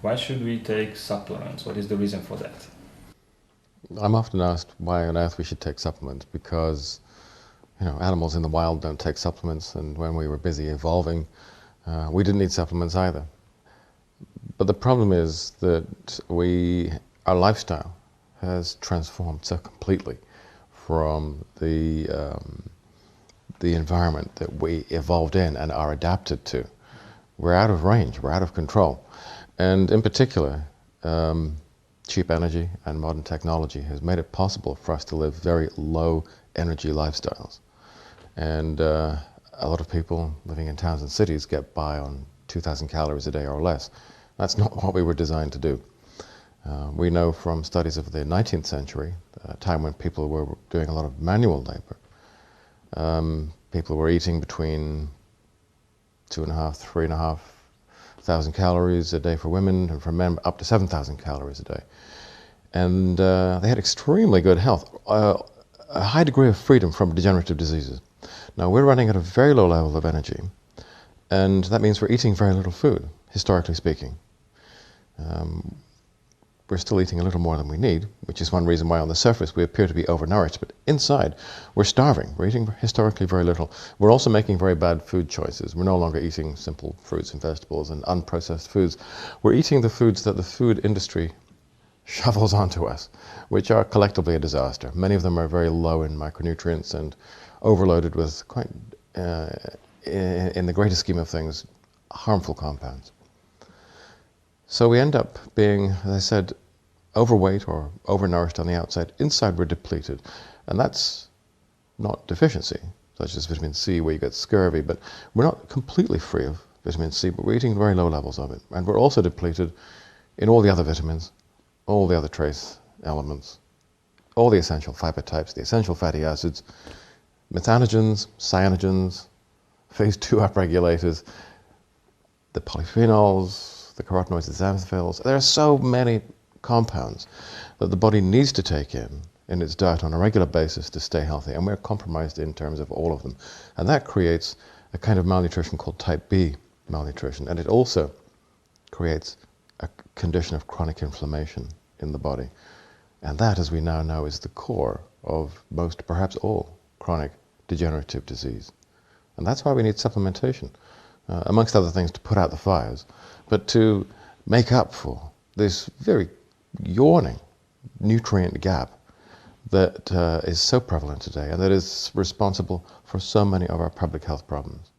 Why should we take supplements? What is the reason for that? I'm often asked why on earth we should take supplements because, animals in the wild don't take supplements, and when we were busy evolving, we didn't need supplements either. But the problem is that our lifestyle has transformed so completely from the environment that we evolved in and are adapted to. We're out of range, we're out of control. And in particular, cheap energy and modern technology has made it possible for us to live very low energy lifestyles. And a lot of people living in towns and cities get by on 2,000 calories a day or less. That's not what we were designed to do. We know from studies of the 19th century, a time when people were doing a lot of manual labor, people were eating between 2,500, 3,500 calories a day for women, and for men up to 7,000 calories a day. And they had extremely good health, a high degree of freedom from degenerative diseases. Now we're running at a very low level of energy, and that means we're eating very little food, historically speaking. We're still eating a little more than we need, which is one reason why on the surface we appear to be overnourished, but inside we're starving. We're eating historically very little. We're also making very bad food choices. We're no longer eating simple fruits and vegetables and unprocessed foods. We're eating the foods that the food industry shovels onto us, which are collectively a disaster. Many of them are very low in micronutrients and overloaded with quite, in the greater scheme of things, harmful compounds. So we end up being, as I said, overweight or overnourished on the outside. Inside we're depleted. And that's not deficiency, such as vitamin C where you get scurvy, but we're not completely free of vitamin C, but we're eating very low levels of it. And we're also depleted in all the other vitamins, all the other trace elements, all the essential fiber types, the essential fatty acids, methanogens, cyanogens, phase 2 upregulators, the polyphenols, the carotenoids, the xanthophylls. There are so many compounds that the body needs to take in its diet on a regular basis to stay healthy, and we're compromised in terms of all of them. And that creates a kind of malnutrition called type B malnutrition, and it also creates a condition of chronic inflammation in the body. And that, as we now know, is the core of most, perhaps all, chronic degenerative disease. And that's why we need supplementation, amongst other things, to put out the fires, but to make up for this very yawning nutrient gap that is so prevalent today and that is responsible for so many of our public health problems.